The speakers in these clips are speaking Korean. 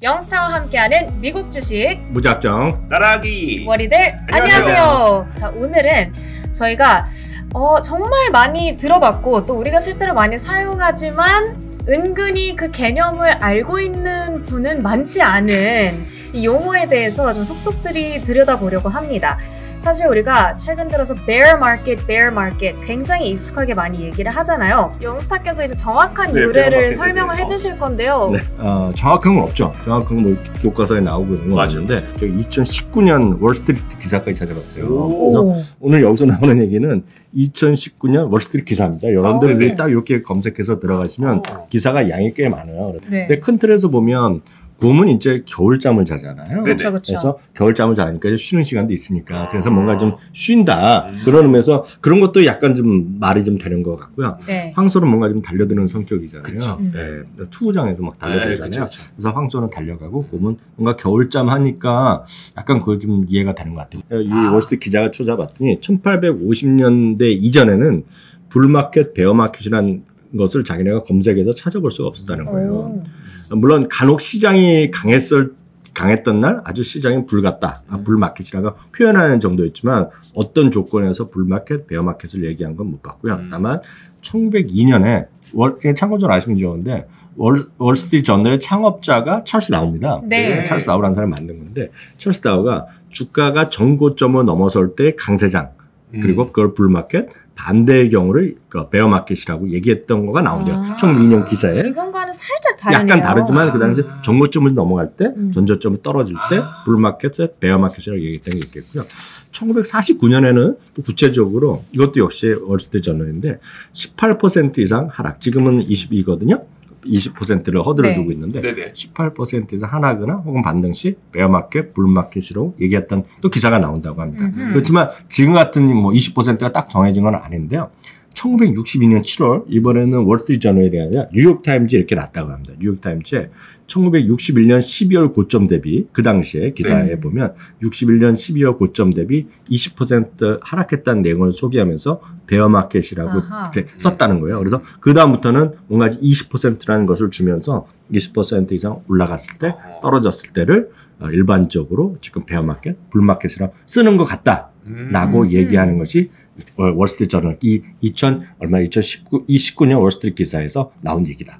영스타와 함께하는 미국 주식 무작정 따라하기 워리들 안녕하세요. 자, 오늘은 저희가 정말 많이 들어봤고 또 우리가 실제로 많이 사용하지만 은근히 그 개념을 알고 있는 분은 많지 않은 이 용어에 대해서 좀 속속들이 들여다보려고 합니다. 사실 우리가 최근 들어서 bear market 굉장히 익숙하게 많이 얘기를 하잖아요. 영스타께서 이제 정확한 유래를 설명을 해주실 건데요. 네, 정확한 건 없죠. 정확한 건 뭐 교과서에 나오고 있는 건 맞는데 저희 2019년 월스트리트 기사까지 찾아봤어요. 그래서 오늘 여기서 나오는 얘기는 2019년 월스트리트 기사입니다. 여러분들이 딱 이렇게 검색해서 들어가시면 기사가 양이 꽤 많아요. 네. 근데 큰 틀에서 보면 곰은 이제 겨울잠을 자잖아요. 그렇죠. 그래서 겨울잠을 자니까 쉬는 시간도 있으니까 그래서 뭔가 좀 쉰다 그런 의미에서 그런 것도 약간 좀 말이 좀 되는 것 같고요. 네. 황소는 뭔가 좀 달려드는 성격이잖아요. 네. 투구장에서 막 달려들잖아요. 그쵸. 그래서 황소는 달려가고 곰은 뭔가 겨울잠 하니까 약간 그거 좀 이해가 되는 것 같아요. 이 월스트리트 기자가 찾아봤더니 1850년대 이전에는 불마켓, 베어마켓이라는 것을 자기네가 검색해서 찾아볼 수가 없었다는 거예요. 물론 간혹 시장이 강했던 날 아주 시장이 불같다, 불마켓이라고 표현하는 정도였지만 어떤 조건에서 불마켓, 베어마켓을 얘기한 건 못 봤고요. 다만 1902년에 참고적으로 아시면 좋은데 월스트리트 저널의 창업자가 찰스 다우입니다. 네. 찰스 다우라는 사람이 만든 건데 찰스 다우가 주가가 전고점을 넘어설 때 강세장 그리고 그걸 불마켓, 반대의 경우를 베어마켓이라고 얘기했던 거가 나온대요. 1902년 기사에. 지금과는 살짝 다르네요. 약간 다르지만 그 당시 전고점을 넘어갈 때, 전저점을 떨어질 때 불마켓에 베어마켓이라고 얘기했던 게 있겠고요. 1949년에는 또 구체적으로 이것도 역시 월스트리트 저널인데 18% 이상 하락. 지금은 22거든요. 20%를 허들을 두고 있는데 18% 이상 하락이나 혹은 반등 시 베어마켓, 불마켓으로 얘기했던 또 기사가 나온다고 합니다. 그렇지만 지금 같은 뭐 20%가 딱 정해진 건 아닌데요. 1962년 7월 이번에는 월스트리트 저널이 아니라 뉴욕타임즈에 이렇게 났다고 합니다. 뉴욕타임즈에 1961년 12월 고점 대비 그 당시에 기사에 보면 61년 12월 고점 대비 20% 하락했다는 내용을 소개하면서 베어마켓이라고 이렇게 썼다는 거예요. 그래서 그 다음부터는 뭔가 20%라는 것을 주면서 20% 이상 올라갔을 때 떨어졌을 때를 일반적으로 지금 베어마켓, 불마켓이라고 쓰는 것 같다라고 얘기하는 것이 월스트리트 저널 2019년 월스트리트 기사에서 나온 얘기다.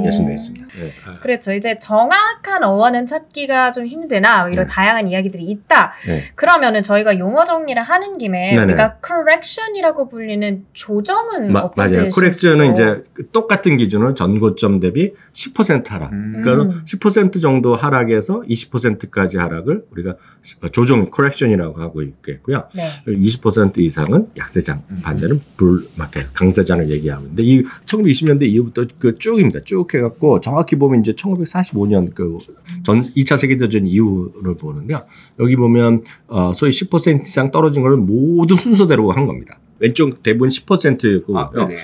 말씀드렸습니다. 네. 그렇죠. 이제 정확한 어원은 찾기가 좀 힘드나 이런 다양한 이야기들이 있다. 네. 그러면은 저희가 용어 정리를 하는 김에 네네. 우리가 correction이라고 불리는 조정은 어떤 맞아요. 뜻일까요? 코렉션은 이제 똑같은 기준으로 전고점 대비 10% 하락. 그러니까 10% 정도 하락에서 20%까지 하락을 우리가 조정, 코렉션이라고 하고 있겠고요. 네. 20% 이상은 약세장, 반대는 불마켓, 강세장을 얘기하고 있는데 이 1920년대 이후부터 그 쭉입니다. 쭉 해갖고 정확히 보면 이제 1945년 그 2차 세계대전 이후를 보는데요. 여기 보면 소위 10% 이상 떨어진 걸 모두 순서대로 한 겁니다. 왼쪽 대부분 10%고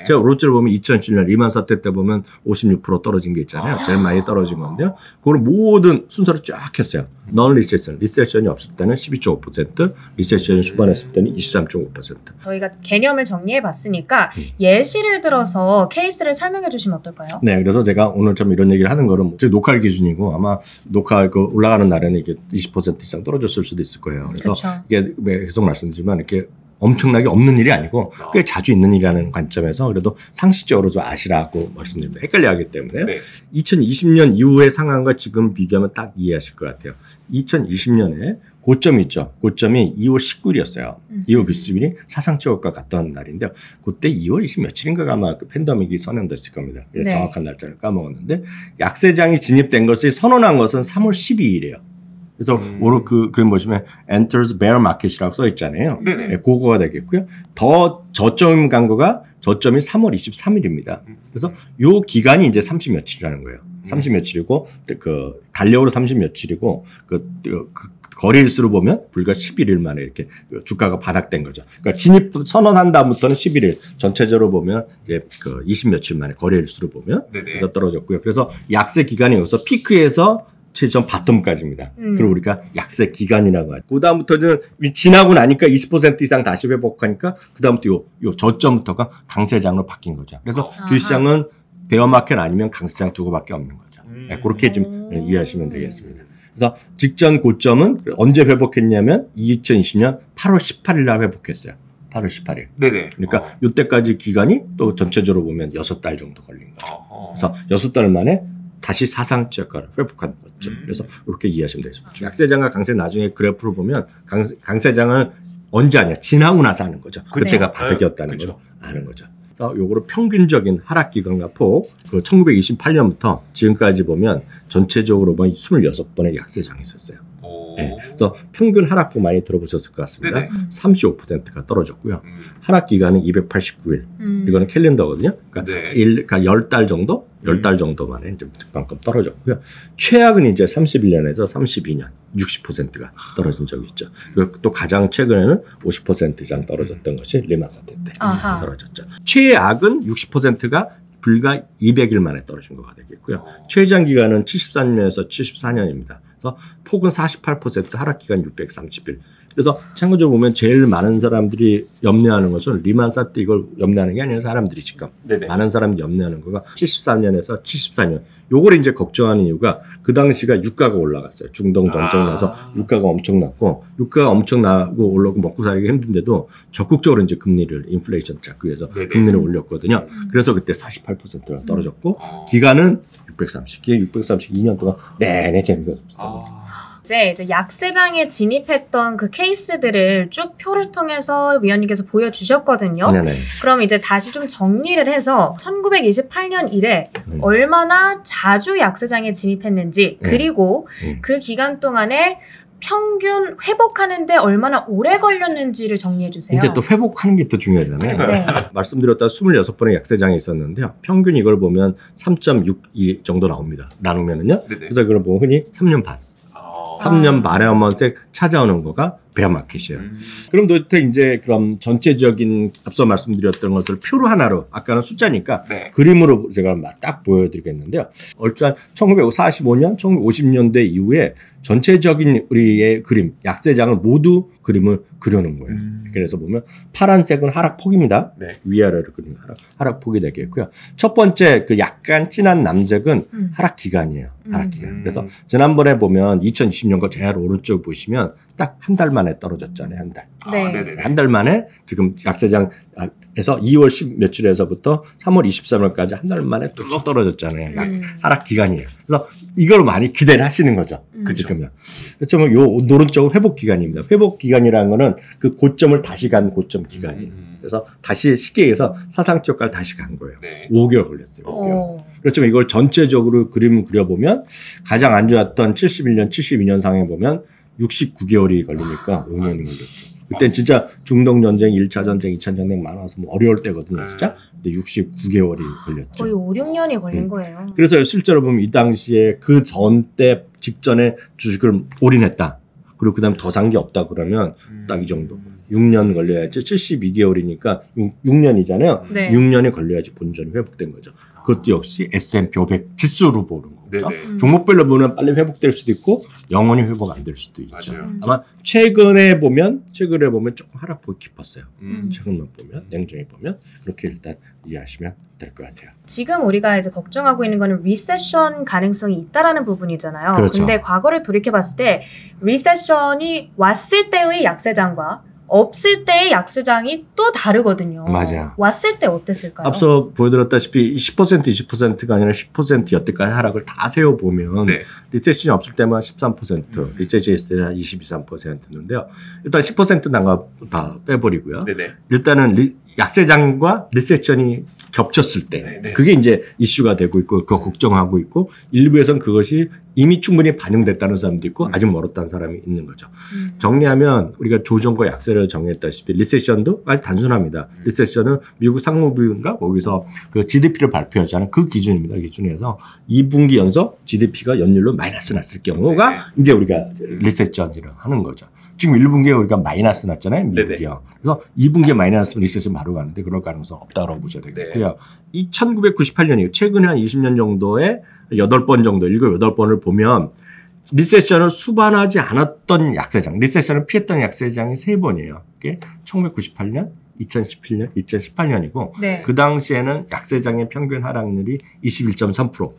제가 오른쪽을 보면 2007년 리만 사태 때 보면 56% 떨어진 게 있잖아요. 제일 많이 떨어진 건데요. 그걸 모든 순서로 쫙 했어요. 넌 리세션, 리세션이 없을 때는 12.5%, 리세션이 수반했을 때는 23.5%. 저희가 개념을 정리해 봤으니까 예시를 들어서 케이스를 설명해 주시면 어떨까요? 네, 그래서 제가 오늘 좀 이런 얘기를 하는 거는 제 녹화 기준이고 아마 녹화 올라가는 날에는 이게 20% 이상 떨어졌을 수도 있을 거예요. 그래서 이게 계속 말씀드리지만 이렇게 엄청나게 없는 일이 아니고 꽤 자주 있는 일이라는 관점에서 그래도 상식적으로 좀 아시라고 말씀드립니다. 헷갈려하기 때문에 2020년 이후의 상황과 지금 비교하면 딱 이해하실 것 같아요. 2020년에 고점이 있죠. 고점이 2월 19일이었어요. 2월 90일이 사상 최고가 갔던 날인데요. 그때 2월 20 며칠인가가 아마 그 팬데믹이 선언됐을 겁니다. 정확한 날짜를 까먹었는데 약세장이 진입된 것이 선언한 것은 3월 12일이에요. 그래서 오늘 그림 보시면 enters bear market이라고 써 있잖아요. 네, 그거가 되겠고요. 더 저점 간 거가 저점이 3월 23일입니다. 그래서 요 기간이 이제 30 며칠이라는 거예요. 30 며칠이고 그 달력으로 30 며칠이고 그 거래일수로 보면 불과 11일 만에 이렇게 주가가 바닥된 거죠. 그러니까 진입 선언한 다음부터는 11일 전체적으로 보면 이제 그 20 며칠 만에 거래일수로 보면 그래서 떨어졌고요. 그래서 약세 기간이 여기서 피크에서 최전 바텀까지입니다. 그리고 우리가 약세 기간이라고 하죠. 그 다음부터는 지나고 나니까 20% 이상 다시 회복하니까 그 다음부터 요 저점부터가 강세장으로 바뀐 거죠. 그래서 주식시장은 베어마켓 아니면 강세장 두 개밖에 없는 거죠. 그렇게 좀 이해하시면 되겠습니다. 그래서 직전 고점은 언제 회복했냐면 2020년 8월 18일 날 회복했어요. 8월 18일. 네네. 그러니까 이때까지 기간이 또 전체적으로 보면 6달 정도 걸린 거죠. 그래서 6달 만에 다시 사상 최저가를 회복한 거죠. 그래서 이렇게 이해하시면 되겠습니다. 약세장과 강세 나중에 그래프를 보면 강세장을 언제 하냐? 지나고 나서 하는 거죠. 그때가 바닥이었다는 걸 아는 거죠. 그래서 요거를 평균적인 하락 기간과 폭, 그 1928년부터 지금까지 보면 전체적으로 보면 26번의 약세장이 있었어요. 네. 그래서 평균 하락폭 많이 들어보셨을 것 같습니다. 35%가 떨어졌고요. 하락 기간은 289일. 이거는 캘린더거든요. 그러니까, 그러니까 10달 정도? 10달 정도 만에 좀 득반급 떨어졌고요. 최악은 이제 31년에서 32년 60%가 떨어진 적이 있죠. 그리고 또 가장 최근에는 50% 이상 떨어졌던 것이 리만 사태 때 떨어졌죠. 최악은 60%가 불과 200일 만에 떨어진 거가 되겠고요. 최장 기간은 73년에서 74년입니다. 그래서 폭은 48%, 하락 기간 630일. 그래서 참고적으로 보면 제일 많은 사람들이 염려하는 것은 리만 사태 이걸 염려하는 게 아니라 사람들이 지금 많은 사람들이 염려하는 거가 73년에서 74년. 요걸 이제 걱정하는 이유가 그 당시가 유가가 올라갔어요. 중동 전쟁 나서 유가가 엄청 났고 유가가 엄청 나고 올라오고 먹고 살기가 힘든데도 적극적으로 이제 금리를 인플레이션 잡기 위해서 금리를 올렸거든요. 그래서 그때 48%가 떨어졌고 기간은 630. 기간 632년 동안 내내 재미가 없었어요. 이제 약세장에 진입했던 그 케이스들을 쭉 표를 통해서 위원님께서 보여주셨거든요. 네네. 그럼 이제 다시 좀 정리를 해서 1928년 이래 얼마나 자주 약세장에 진입했는지 그리고 그 기간 동안에 평균 회복하는데 얼마나 오래 걸렸는지를 정리해 주세요. 이제 또 회복하는 게 더 중요하잖아요. 네. 말씀드렸다 26번의 약세장이 있었는데요. 평균 이걸 보면 3.62 정도 나옵니다. 나누면은요. 그래서 그걸 보면 흔히 3년 반. 3년 반에 한 번씩 찾아오는 거가 베어마켓이에요. 그럼 도대체 이제 그럼 전체적인 앞서 말씀드렸던 것을 표로 하나로 아까는 숫자니까 그림으로 제가 딱 보여드리겠는데요. 얼추 한 1945년, 1950년대 이후에 전체적인 우리의 그림, 약세장을 모두 그림을 그려놓은 거예요. 그래서 보면 파란색은 하락폭입니다. 위아래로 그리면 하락폭이 되겠고요. 첫 번째 그 약간 진한 남색은 하락 기간이에요. 하락 기간. 그래서 지난번에 보면 2020년 거 제일 오른쪽 보시면 딱 한 달 만에 떨어졌잖아요. 한 달. 한 달 만에 지금 약세장에서 2월 10 며칠에서부터 3월 23일까지 한 달 만에 뚝 떨어졌잖아요. 하락 기간이에요. 그래서 이걸 많이 기대를 하시는 거죠. 지금요. 그렇죠. 요 오른쪽은 회복 기간입니다. 회복 기간이라는 거는 그 고점을 다시 간 고점 기간이에요. 그래서 다시 쉽게 얘기해서 사상 최저가를 다시 간 거예요. 5개월 걸렸어요. 5개월. 그렇지만 이걸 전체적으로 그림을 그려보면 가장 안 좋았던 71년, 72년 상에 보면 69개월이 걸리니까 5년이 걸렸죠. 그때 진짜 중동 전쟁, 1차 전쟁, 2차 전쟁 많아서 뭐 어려울 때거든요, 진짜. 근데 69개월이 걸렸죠. 거의 5, 6년이 걸린 거예요. 그래서 실제로 보면 이 당시에 그 전 때 직전에 주식을 올인했다. 그리고 그다음 더 산 게 없다 그러면 딱 이 정도. 6년 걸려야지. 72개월이니까 6년이잖아요. 6년이 걸려야지 본전이 회복된 거죠. 그것도 역시 S&P 500 지수로 보는 거죠. 종목별로 보면 빨리 회복될 수도 있고 영원히 회복 안 될 수도 있죠. 아마 최근에 보면 조금 하락폭이 깊었어요. 최근만 보면 냉정히 보면 그렇게 일단 이해하시면 될 것 같아요. 지금 우리가 이제 걱정하고 있는 거는 리세션 가능성이 있다라는 부분이잖아요. 그렇죠. 근데 과거를 돌이켜 봤을 때 리세션이 왔을 때의 약세장과 없을 때의 약세장이 또 다르거든요. 맞아요. 왔을 때 어땠을까요? 앞서 보여드렸다시피 10% 20%가 아니라 10% 여태까지 하락을 다 세워보면 리세션이 없을 때만 13%, 리세션이 있을 때는 22, 3%인데요. 일단 10% 난가 다 빼버리고요. 일단은 약세장과 리세션이 겹쳤을 때 그게 이제 이슈가 되고 있고 그거 걱정하고 있고 일부에서는 그것이 이미 충분히 반영됐다는 사람도 있고 아직 멀었다는 사람이 있는 거죠. 정리하면 우리가 조정과 약세를 정했다시피 리세션도 아주 단순합니다. 리세션은 미국 상무부인가 거기서 그 GDP를 발표하잖아요. 그 기준입니다. 기준에서 2분기 연속 GDP가 연율로 마이너스 났을 경우가 이제 우리가 리세션이라고 하는 거죠. 지금 1분기에 우리가 마이너스 났잖아요. 미국이요. 그래서 2분기에 마이너스면 리세션 바로 가는데 그럴 가능성 없다고 보셔야 되겠고요. 1998년이에요. 최근에 한 20년 정도에 8번 정도, 7, 8번을 보면 리세션을 수반하지 않았던 약세장, 리세션을 피했던 약세장이 3번이에요. 그게 1998년, 2017년, 2018년이고 네. 그 당시에는 약세장의 평균 하락률이 21.3%.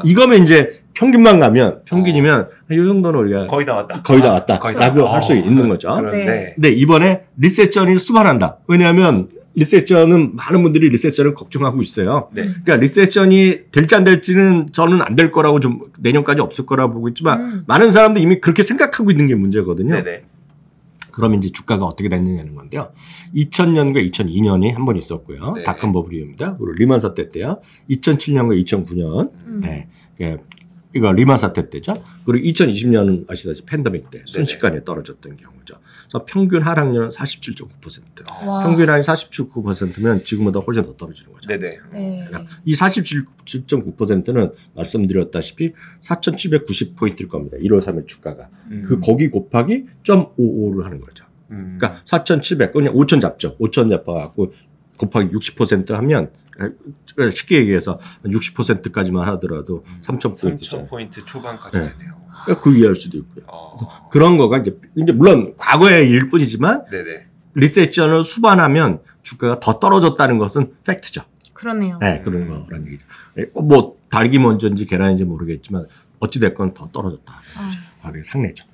이거면 이제 평균만 가면 평균이면 이 정도는 우리가 거의 다 왔다. 거의 다 왔다라고 할 수 있는 거죠. 네. 근데 이번에 리세션이 수반한다. 왜냐하면 리세션은 많은 분들이 리세션을 걱정하고 있어요. 네. 그러니까 리세션이 될지 안 될지는 저는 안 될 거라고 좀 내년까지 없을 거라고 보고 있지만 많은 사람들이 이미 그렇게 생각하고 있는 게 문제거든요. 네네. 그럼 이제 주가가 어떻게 됐느냐는 건데요. 2000년과 2002년이 한 번 있었고요. 네. 닷컴 버블 이후입니다. 그리고 리만 사태 때요. 2007년과 2009년. 네. 이거 리만 사태 때죠. 그리고 2020년은 아시다시피 팬데믹 때 순식간에 떨어졌던 경우죠. 그래서 평균 하락률은 47.9%. 와. 평균 하락이 47.9%면 지금보다 훨씬 더 떨어지는 거죠. 네네. 네. 이 47.9%는 말씀드렸다시피 4,790포인트일 겁니다. 1월 3일 주가가. 그 거기 곱하기 0.55를 하는 거죠. 그러니까 4,700, 그냥 5,000 잡죠. 5,000 잡아갖고 곱하기 60% 하면 쉽게 얘기해서 60%까지만 하더라도 3,000포인트죠. 3,000포인트 초반까지 네. 되네요. 그 이해할 수도 있고요. 그런 거가 이제 물론 과거의 일 뿐이지만 네네. 리세션을 수반하면 주가가 더 떨어졌다는 것은 팩트죠. 그러네요. 네, 그런 거라는 얘기죠. 뭐 닭이 먼저인지 계란인지 모르겠지만 어찌 됐건 더 떨어졌다. 그게 상례죠.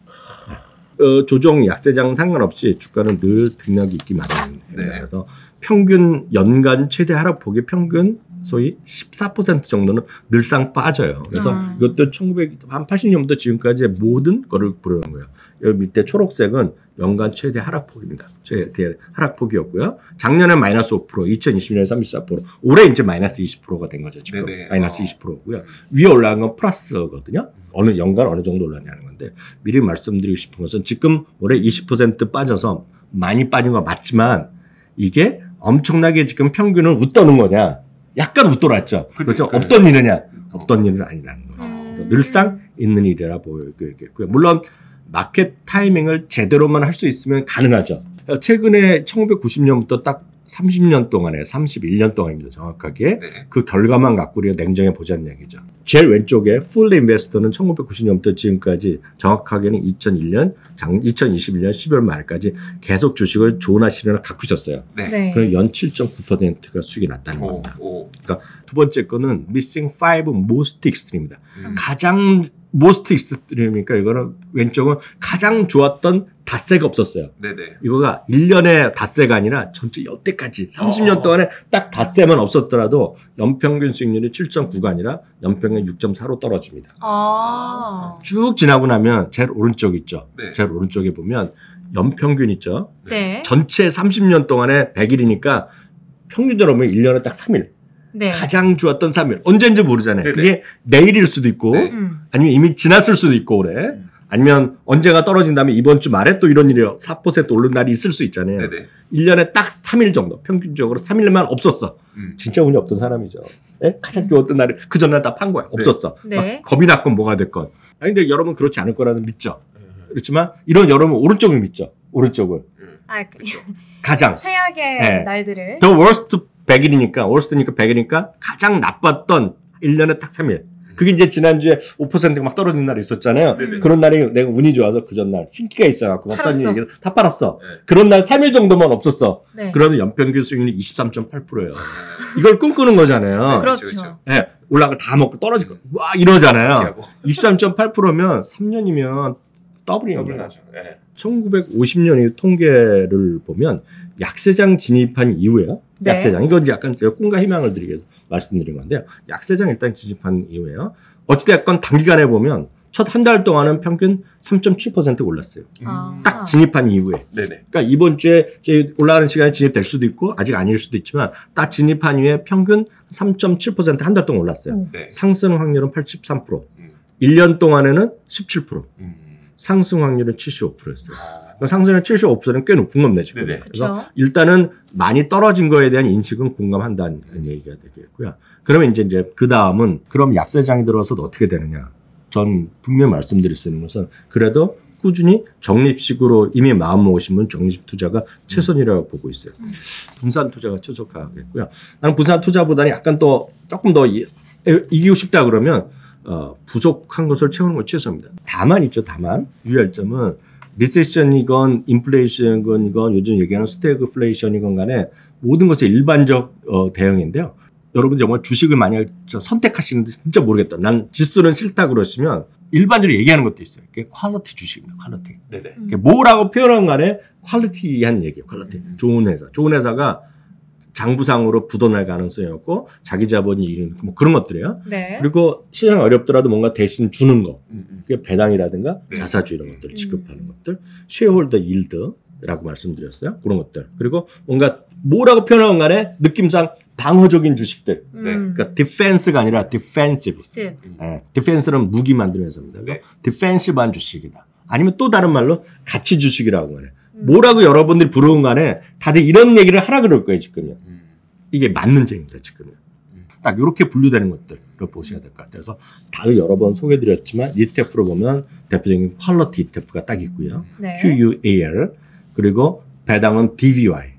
조정 약세장 상관없이 주가는 늘 등락이 있기 마련입니다. 네. 그래서 평균 연간 최대 하락폭이 평균 소위 14% 정도는 늘상 빠져요. 그래서 이것도 1980년부터 지금까지의 모든 거를 부르는 거예요. 여기 밑에 초록색은 연간 최대 하락폭입니다. 최대 하락폭이었고요. 작년에 마이너스 5%, 2020년에 34%, 올해 이제 마이너스 20%가 된 거죠. 지금 네네. 마이너스 20%고요. 위에 올라간 건 플러스거든요. 연간 어느 정도 올랐냐는 건데 미리 말씀드리고 싶은 것은 지금 올해 20% 빠져서 많이 빠진 건 맞지만 이게 엄청나게 지금 평균을 웃도는 거냐? 약간 웃돌았죠. 그렇죠. 없던 일이냐? 없던 일은 아니라는 거죠. 그래서 늘상 있는 일이라 보이겠고요. 물론 마켓 타이밍을 제대로만 할 수 있으면 가능하죠. 최근에 1990년부터 딱 30년 동안에 31년 동안입니다. 정확하게. 네. 그 결과만 갖고 우리가 냉정해 보자는 얘기죠. 제일 왼쪽에 풀 인베스터는 1990년부터 지금까지 정확하게는 2021년 12월 말까지 계속 주식을 좋은 시련을 갖고 있었어요. 네. 네. 그럼 연 7.9%가 수익이 났다는 겁니다. 그러니까 두 번째 거는 Missing 5 Most Extreme입니다. 가장 Most Extreme니까 이거는 왼쪽은 가장 좋았던 닷새가 없었어요. 네네. 이거가 1년의 닷새가 아니라 전체 여태까지 30년 동안에 딱 닷새만 없었더라도 연평균 수익률이 7.9가 아니라 연평균 6.4로 떨어집니다. 쭉 지나고 나면 제일 오른쪽 있죠. 네. 제일 오른쪽에 보면 연평균 있죠. 네. 전체 30년 동안에 100일이니까 평균적으로 보면 1년에 딱 3일. 네. 가장 좋았던 3일. 언제인지 모르잖아요. 네네. 그게 내일일 수도 있고 네. 아니면 이미 지났을 수도 있고 올해. 아니면 언제가 떨어진 다음에 이번 주 말에 또 이런 일이 4% 오른 날이 있을 수 있잖아요. 네네. 1년에 딱 3일 정도 평균적으로 3일만 없었어. 진짜 운이 없던 사람이죠. 예? 가장 좋았던 날이 그 전날 다 판 거야. 없었어. 네. 막 겁이 났건 뭐가 됐건. 아니 근데 여러분 그렇지 않을 거라는 믿죠. 그렇지만 이런 여러분 오른쪽을 믿죠. 오른쪽을. 가장 최악의 네. 날들을. The worst 100일이니까 worst니까 100일이니까 가장 나빴던 1년에 딱 3일. 그게 이제 지난주에 5%가 막 떨어진 날이 있었잖아요. 그런 날이 내가 운이 좋아서 그 전날 신기가 있어갖고 없다는 얘기를 다 팔았어. 그런 날 3일 정도만 없었어. 네. 그러면 연평균 수익률이 23.8%예요. 이걸 꿈꾸는 거잖아요. 그렇죠. 네, 올라갈 다 먹고 떨어지고 와 이러잖아요. 23.8%면 3년이면 더블이에요. 더블나죠. 네. 1950년의 통계를 보면 약세장 진입한 이후에요. 네. 약세장. 이건 이제 약간 꿈과 희망을 드리기 위해서 말씀드린 건데요. 약세장 일단 진입한 이후에요. 어찌됐건 단기간에 보면 첫 한 달 동안은 평균 3.7% 올랐어요. 딱 진입한 이후에. 네네. 그러니까 이번 주에 올라가는 시간에 진입될 수도 있고 아직 아닐 수도 있지만 딱 진입한 이후에 평균 3.7% 한 달 동안 올랐어요. 네. 상승 확률은 83%. 1년 동안에는 17%. 상승 확률은 75%였어요. 상승률 75%는 꽤 높은 겁니다, 지금. 네네. 그래서 그쵸. 일단은 많이 떨어진 거에 대한 인식은 공감한다는 얘기가 되겠고요. 그러면 이제 그 다음은 그럼 약세장이 들어서도 어떻게 되느냐. 전 분명히 말씀드릴 수 있는 것은 그래도 꾸준히 적립식으로 이미 마음 먹으신 분 적립 투자가 최선이라고 보고 있어요. 분산 투자가 최적화하겠고요. 나는 분산 투자보다는 약간 더 조금 더 이기고 싶다 그러면 부족한 것을 채우는 건 최소입니다. 다만 있죠. 다만 유의할 점은 리세션이건 인플레이션이건 요즘 얘기하는 스태그플레이션이건 간에 모든 것의 일반적 대응인데요. 여러분 정말 주식을 만약 선택하시는데 진짜 모르겠다. 난 지수는 싫다 그러시면 일반적으로 얘기하는 것도 있어요. 그게 퀄리티 주식입니다. 퀄리티. 네네. 뭐라고 표현한 간에 퀄리티한 얘기예요. 퀄리티. 좋은 회사. 좋은 회사가 장부상으로 부도날 가능성이 없고 자기 자본이 이런 뭐 그런 것들이에요. 네. 그리고 시장이 어렵더라도 뭔가 대신 주는 거. 그게 배당이라든가 네. 자사주 이런 것들 지급하는 것들. 쉐어홀더 일드라고 말씀드렸어요. 그런 것들. 그리고 뭔가 뭐라고 표현한 간에 느낌상 방어적인 주식들. 네. 그러니까 디펜스가 아니라 디펜시브. 디펜스는 무기 만드는 회사입니다. 네. 디펜시브한 주식이다. 아니면 또 다른 말로 가치 주식이라고 하네. 뭐라고 여러분들이 부르는 간에 다들 이런 얘기를 하라 그럴 거예요, 지금요. 이게 맞는 점입니다, 지금요. 딱 이렇게 분류되는 것들을 보셔야 될 것 같아요. 그래서 다들 여러 번 소개해드렸지만 ETF로 보면 대표적인 퀄리티 ETF가 딱 있고요. 네. QUAL 그리고 배당은 DVY.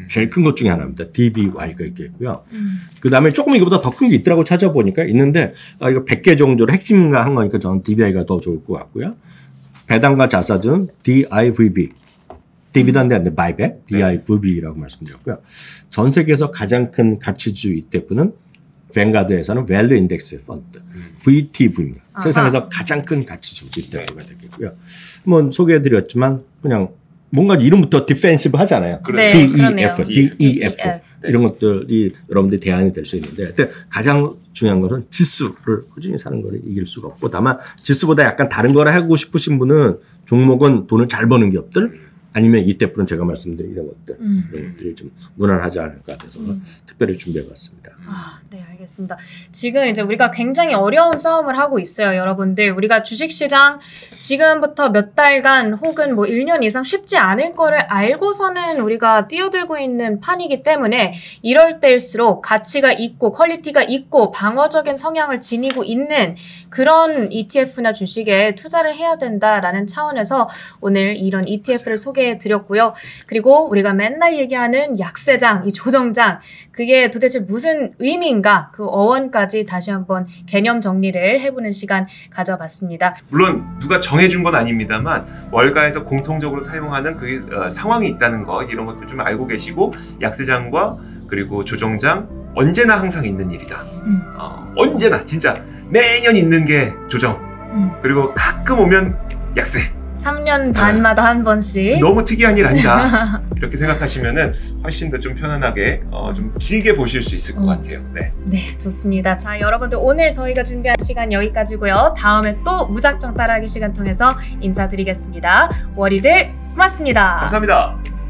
제일 큰 것 중에 하나입니다. DBY가 있겠고요. 그 다음에 조금 이거보다 더 큰 게 있더라고 찾아보니까 있는데 이거 100개 정도로 핵심화 한 거니까 저는 DBI가 더 좋을 것 같고요. 배당과 자사주는 DIVB. 디비던드 앤드 바이백, DIVB라고 말씀드렸고요. 전 세계에서 가장 큰 가치주 ETF는 뱅가드에서는 밸류 인덱스 펀드, VTV입니다. 아하. 세상에서 가장 큰 가치주 ETF가 되겠고요. 한번 소개해드렸지만 그냥 뭔가 이름부터 디펜시브 하잖아요. 네, DEF, DEF 네. 이런 것들이 여러분들이 대안이 될 수 있는데 근데 가장 중요한 것은 지수를 꾸준히 사는 거를 이길 수가 없고 다만 지수보다 약간 다른 걸 하고 싶으신 분은 종목은 돈을 잘 버는 기업들 아니면 ETF는 제가 말씀드린 이런 것들 이런 것들이 좀 무난하지 않을 것 같아서 특별히 준비해봤습니다. 아, 네, 알겠습니다. 지금 이제 우리가 굉장히 어려운 싸움을 하고 있어요, 여러분들. 우리가 주식시장 지금부터 몇 달간 혹은 뭐 1년 이상 쉽지 않을 거를 알고서는 우리가 뛰어들고 있는 판이기 때문에 이럴 때일수록 가치가 있고 퀄리티가 있고 방어적인 성향을 지니고 있는 그런 ETF나 주식에 투자를 해야 된다라는 차원에서 오늘 이런 ETF를 소개해드렸고요. 그리고 우리가 맨날 얘기하는 약세장, 이 조정장, 그게 도대체 무슨 의미인가 그 어원까지 다시 한번 개념 정리를 해보는 시간 가져봤습니다. 물론 누가 정해준 건 아닙니다만 월가에서 공통적으로 사용하는 그 상황이 있다는 것 이런 것들 좀 알고 계시고 약세장과 그리고 조정장 언제나 항상 있는 일이다. 언제나 진짜 매년 있는 게 조정 그리고 가끔 오면 약세 3년 반마다 한 번씩. 너무 특이한 일 아니다. 이렇게 생각하시면은 훨씬 더 좀 편안하게 좀 길게 보실 수 있을 것 같아요. 네. 네, 좋습니다. 자, 여러분들 오늘 저희가 준비한 시간 여기까지고요. 다음에 또 무작정 따라하기 시간 통해서 인사드리겠습니다. 월이들 고맙습니다. 감사합니다.